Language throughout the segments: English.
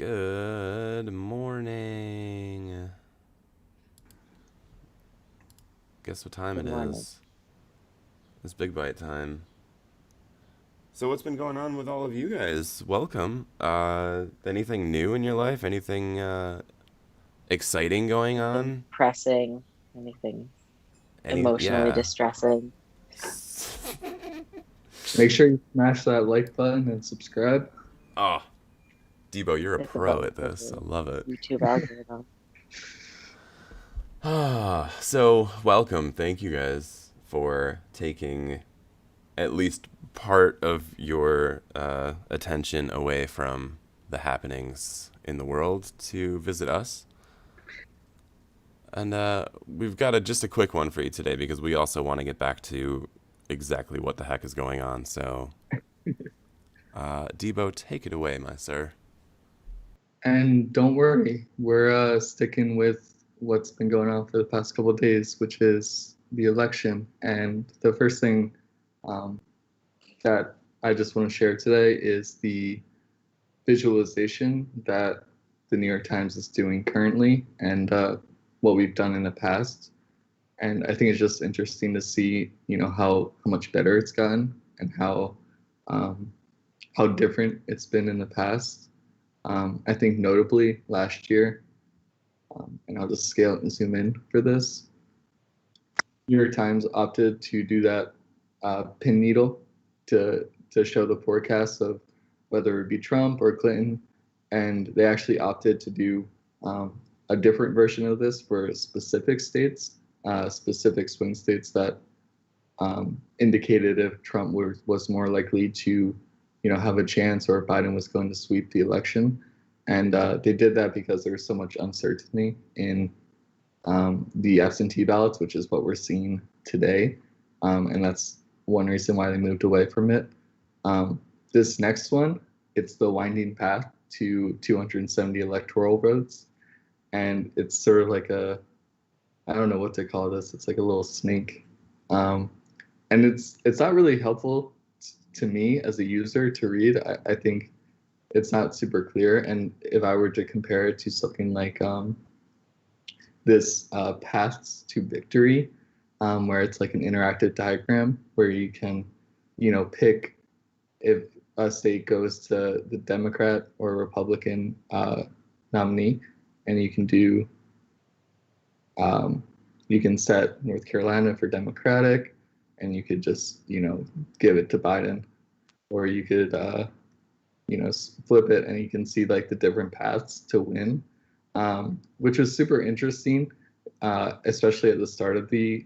Good morning. Guess what time Good it morning. is? It's Big Byte time. So what's been going on with all of you guys? Welcome. Anything new in your life? Anything exciting going Anything on? pressing, anything Any emotionally yeah. distressing. Make sure you smash that like button and subscribe. Oh, Debo, you're a Think pro about at the this. I love it. YouTube algorithm. So welcome. Thank you guys for taking at least part of your attention away from the happenings in the world to visit us. And we've got just a quick one for you today because we also want to get back to exactly what the heck is going on. So, Debo, take it away, my sir. And don't worry, we're sticking with what's been going on for the past couple of days, which is the election. And the first thing um, that I just want to share today is the visualization that the New York Times is doing currently and what we've done in the past. And I think it's just interesting to see, how much better it's gotten and um, how different it's been in the past. I think notably last year, and I'll just scale and zoom in for this. New York Times opted to do that pin needle to show the forecasts of whether it be Trump or Clinton, and they actually opted to do a different version of this for specific states, specific swing states that indicated if Trump was more likely to, have a chance or if Biden was going to sweep the election. And they did that because there was so much uncertainty in the absentee ballots, which is what we're seeing today. And that's one reason why they moved away from it. This next one, it's the winding path to 270 electoral votes. And it's sort of like I don't know what to call this. It's like a little snake. Um, and it's not really helpful to me as a user to read. I think it's not super clear. And if I were to compare it to something like this paths to victory, where it's like an interactive diagram where you can, pick if a state goes to the Democrat or Republican nominee, and um, you can set North Carolina for Democratic, and you could just, give it to Biden, or you could, flip it, and you can see like the different paths to win, which was super interesting, especially at the start of the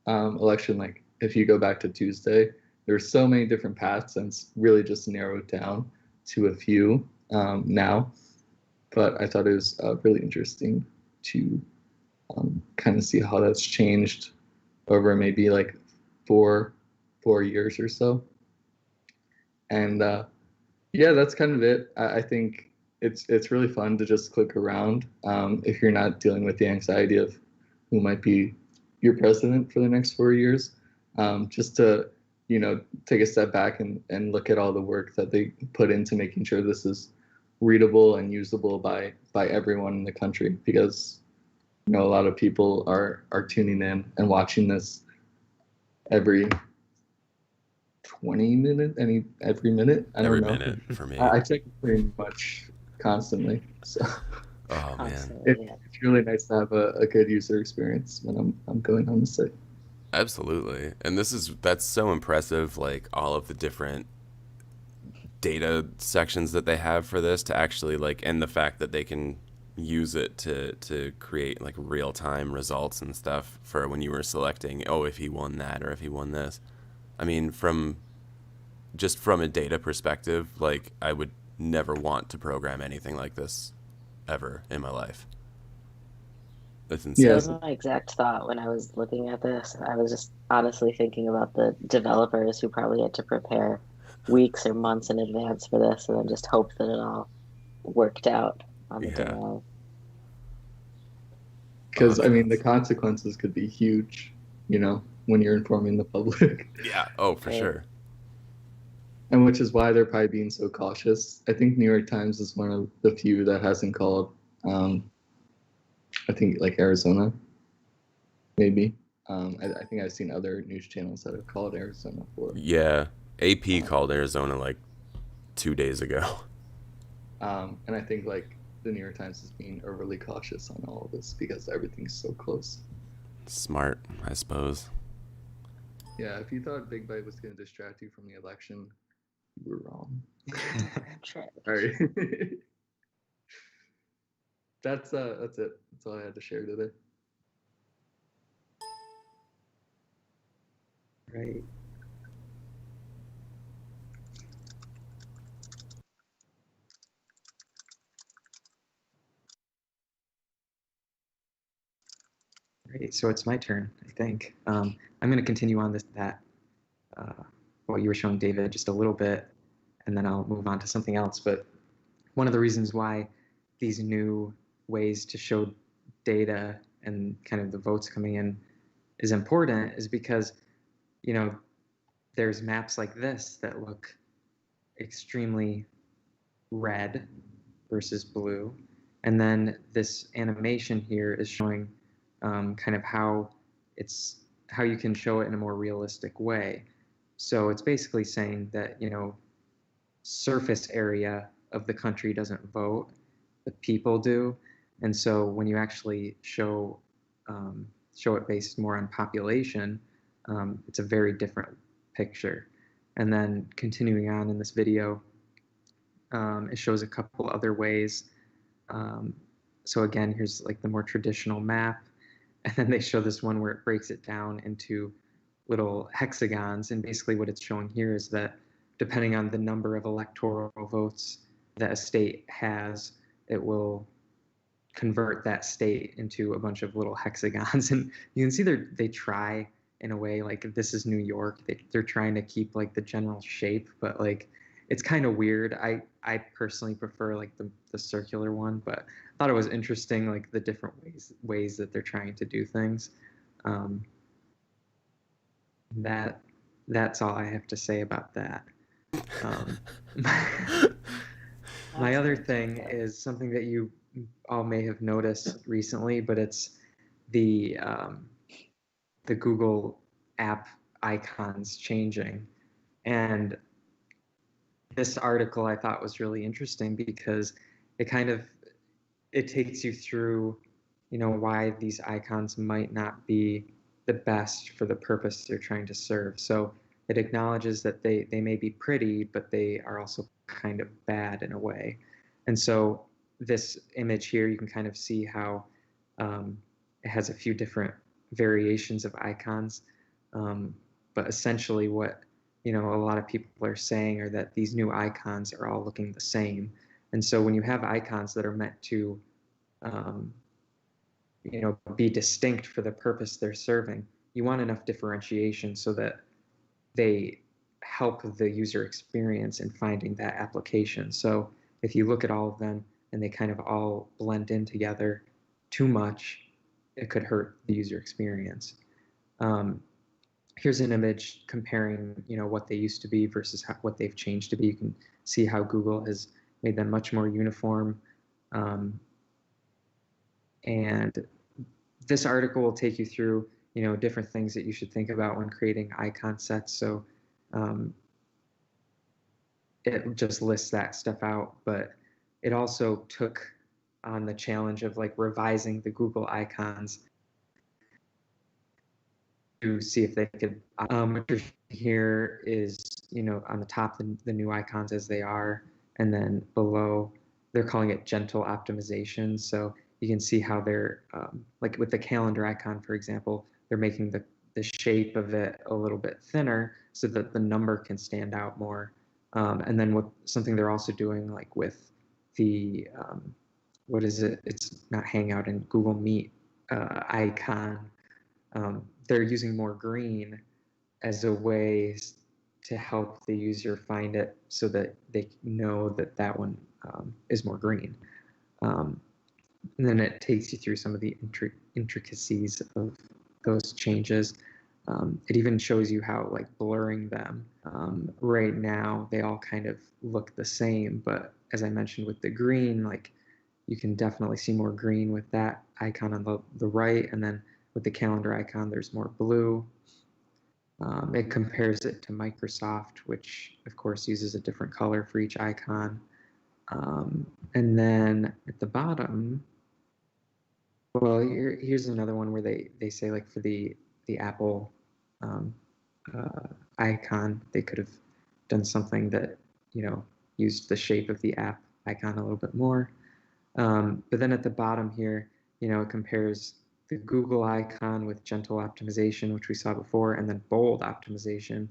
election. Like if you go back to Tuesday, there's so many different paths, and it's really just narrowed down to a few now. But I thought it was really interesting to kind of see how that's changed over maybe like four four years or so. And yeah, that's kind of it. I think it's really fun to just click around if you're not dealing with the anxiety of who might be your president for the next 4 years. Just to take a step back and look at all the work that they put into making sure this is readable and usable by everyone in the country, because a lot of people are tuning in and watching this every 20 minutes, every minute. I don't Every know. minute for me. I check it pretty much constantly. So Oh man, Constantly, yeah. it's really nice to have a good user experience when I'm going on the site. absolutely. And that's so impressive. Like all of the different data sections that they have for this to actually like, and the fact that they can use it to create like real time results and stuff for when you were selecting, oh, if he won that or if he won this. I mean, from a data perspective, like I would never want to program anything like this ever in my life. That's That insane. was Yes, my exact thought when I was looking at this. I was just honestly thinking about the developers who probably had to prepare weeks or months in advance for this and then just hope that it all worked out on the day Yeah. of. Oh, because it's I mean the nuts. consequences could be huge, when you're informing the public. Yeah. Oh, for Right. sure. And which is why they're probably being so cautious. I think New York Times is one of the few that hasn't called, I think like Arizona, maybe. I think I've seen other news channels that have called Arizona for. Yeah, AP called Arizona like 2 days ago. And I think like the New York Times is being overly cautious on all of this because everything's so close. Smart, I suppose. Yeah, if you thought Big Byte was going to distract you from the election, you were wrong. All right. That's it. That's all I had to share today. Right. Great. So it's my turn, I think. I'm going to continue on what you were showing, David, just a little bit, and then I'll move on to something else. But one of the reasons why these new ways to show data and kind of the votes coming in is important is because, there's maps like this that look extremely red versus blue. And then this animation here is showing kind of how you can show it in a more realistic way. So it's basically saying that, surface area of the country doesn't vote, the people do. And so when you actually show it based more on population, it's a very different picture. And then continuing on in this video, it shows a couple other ways. So again, here's like the more traditional map. And then they show this one where it breaks it down into little hexagons. And basically what it's showing here is that depending on the number of electoral votes that a state has, it will convert that state into a bunch of little hexagons. And you can see they try in a way, like if this is New York, they're trying to keep like the general shape, but like it's kind of weird. I personally prefer like the circular one, but I thought it was interesting, like the different ways that they're trying to do things. That's all I have to say about that. My other thing is something that you all may have noticed recently, but it's the Google app icons changing. And this article I thought was really interesting because it takes you through, why these icons might not be the best for the purpose they're trying to serve. So it acknowledges that they may be pretty, but they are also kind of bad in a way. And so this image here, you can kind of see how it has a few different variations of icons. But essentially what, a lot of people are saying are that these new icons are all looking the same. And so when you have icons that are meant to, be distinct for the purpose they're serving, you want enough differentiation so that they help the user experience in finding that application. So if you look at all of them and they kind of all blend in together too much, it could hurt the user experience. Here's an image comparing, what they used to be versus what they've changed to be. You can see how Google has made them much more uniform. And this article will take you through, different things that you should think about when creating icon sets. So it just lists that stuff out, but it also took on the challenge of like revising the Google icons to see if they could. Here is, on the top, the new icons as they are, and then below, they're calling it gentle optimization. So you can see how they're, like with the calendar icon, for example, they're making the shape of it a little bit thinner so that the number can stand out more. And then something they're also doing, like with the, what is it? It's not Hangout and Google Meet icon. They're using more green as a way to help the user find it so that they know that one is more green. And then it takes you through some of the intricacies of those changes. It even shows you how like blurring them. Right now, they all kind of look the same, but as I mentioned with the green, like you can definitely see more green with that icon on the right, and then with the calendar icon, there's more blue. It compares it to Microsoft, which of course uses a different color for each icon. And then at the bottom, well, here's another one where they say like for the Apple um, icon, they could have done something that used the shape of the app icon a little bit more. But then at the bottom here, it compares the Google icon with gentle optimization, which we saw before, and then bold optimization,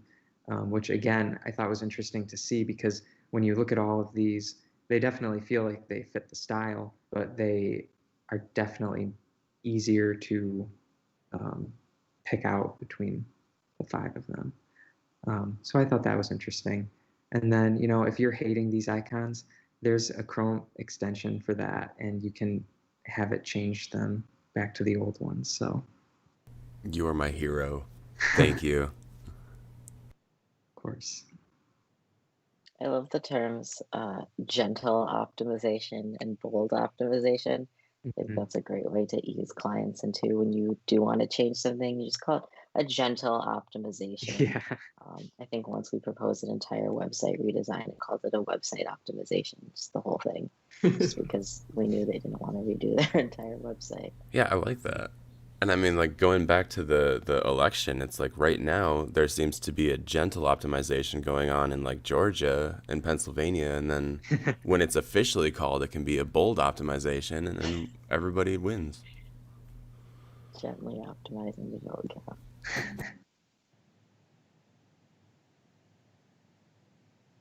which again, I thought was interesting to see because when you look at all of these, they definitely feel like they fit the style, but they are definitely easier to pick out between the 5 of them. So I thought that was interesting. And then, if you're hating these icons, there's a Chrome extension for that, and you can have it change them back to the old ones. So, You are my hero. Thank you. of course. I love the terms gentle optimization and bold optimization. I think Mhm. that's a great way to ease clients into when you do want to change something. You just call it a gentle optimization. Yeah. I think once we proposed an entire website redesign and called it a website optimization, just the whole thing, just because we knew they didn't want to redo their entire website. Yeah, I like that. And I mean, like going back to the election, it's like right now there seems to be a gentle optimization going on in like Georgia and Pennsylvania, and then when it's officially called, it can be a bold optimization, and then everybody wins. Gently optimizing the vote count.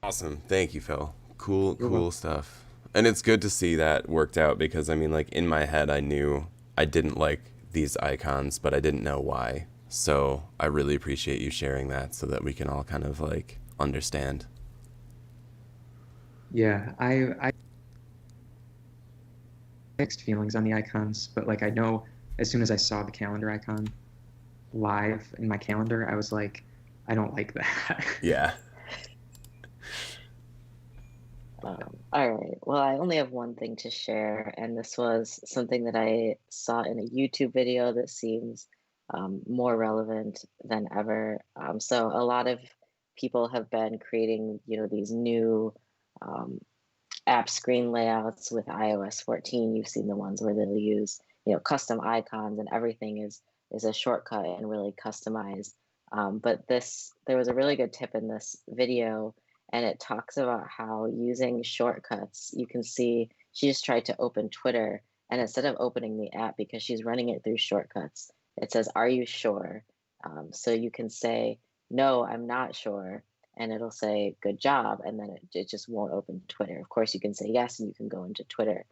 Awesome. Thank you, Phil. Cool, You're cool welcome. stuff. And it's good to see that worked out because I mean, like in my head, I knew I didn't like these icons, but I didn't know why. So I really appreciate you sharing that so that we can all kind of like understand. Yeah, I mixed feelings on the icons, but like I know as soon as I saw the calendar icon live in my calendar, I was like, I don't like that. Yeah. All right. Well, I only have one thing to share, and this was something that I saw in a YouTube video that seems more relevant than ever. So a lot of people have been creating, these new um, app screen layouts with iOS 14. You've seen the ones where they'll use, custom icons and everything is a shortcut and really customized. But there was a really good tip in this video, and it talks about how using shortcuts, you can see she just tried to open Twitter, and instead of opening the app because she's running it through shortcuts, it says, "Are you sure?" So you can say, "No, I'm not sure," and it'll say good job, and then it just won't open Twitter. Of course you can say yes and you can go into Twitter,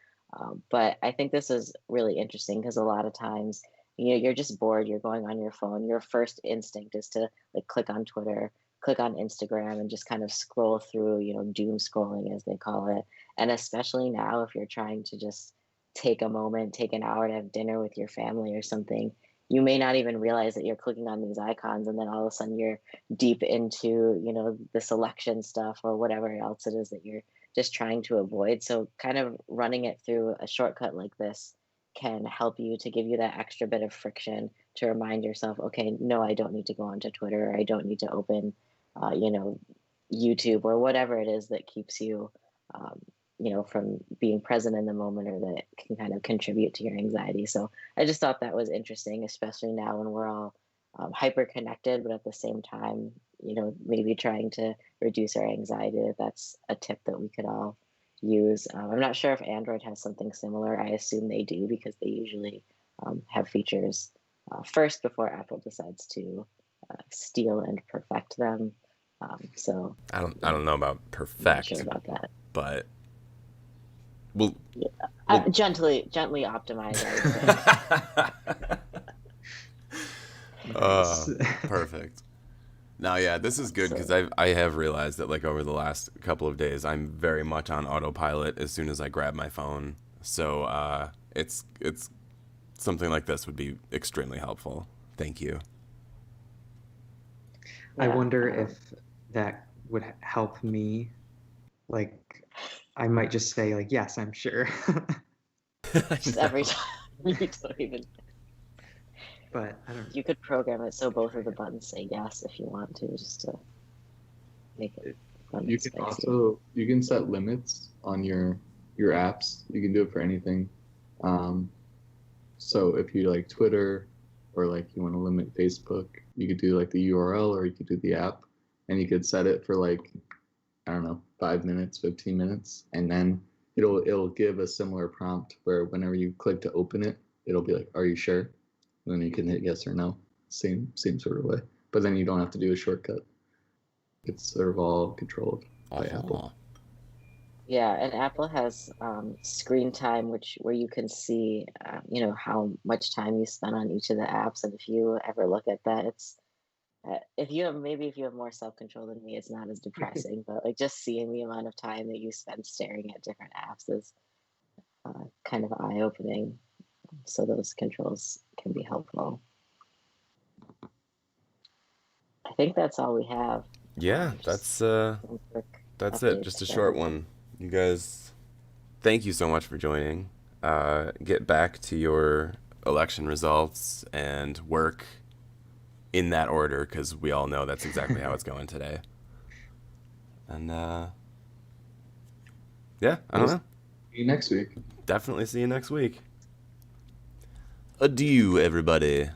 but I think this is really interesting because a lot of times you're just bored, you're going on your phone, your first instinct is to like click on Twitter, click on Instagram, and just kind of scroll through, doom scrolling as they call it. And especially now if you're trying to just take a moment, take an hour to have dinner with your family or something, you may not even realize that you're clicking on these icons, and then all of a sudden you're deep into the selection stuff or whatever else it is that you're just trying to avoid. So kind of running it through a shortcut like this can help you to give you that extra bit of friction to remind yourself, okay, no, I don't need to go onto Twitter, or I don't need to open YouTube or whatever it is that keeps you um, from being present in the moment, or that can kind of contribute to your anxiety. So I just thought that was interesting, especially now when we're all hyper connected, but at the same time, maybe trying to reduce our anxiety. That's a tip that we could all use. I'm not sure if Android has something similar. I assume they do because they usually have features first before Apple decides to steal and perfect them. So I don't know about I'm not sure perfect, about that. but we'll Yeah. we'll Gently optimize, I would say. Nice. perfect. Now, yeah, this is good because So I have realized that like over the last couple of days, I'm very much on autopilot as soon as I grab my phone. So it's something like this would be extremely helpful. Thank you. I Yeah, wonder if that would help me. Like, I might just say like, yes, I'm sure. I just know. every time you don't even. But I don't. You could program it so both of the buttons say yes if you want to, just to make it fun You and can spicy. you can set limits on your apps. You can do it for anything. Um, so if you like Twitter or like you want to limit Facebook, you could do like the URL or you could do the app, and you could set it for like, I don't know, 5 minutes, 15 minutes, and then it'll give a similar prompt where whenever you click to open it, it'll be like, "Are you sure?" And then you can hit yes or no. Same sort of way. But then you don't have to do a shortcut. It's sort of all controlled by Apple. Oh, Yeah, and Apple has screen time, where you can see, how much time you spend on each of the apps, and if you ever look at that, it's if you have more self control than me, it's not as depressing. But like just seeing the amount of time that you spend staring at different apps is kind of eye opening. So those controls can be helpful. I think that's all we have. yeah, Just some quick that's it. updates Just a for short everyone. one. You guys, thank you so much for joining. Get back to your election results and work in that order because we all know that's exactly how it's going today. And yeah, I don't We'll know. see you next week. Definitely see you next week. Adieu, everybody.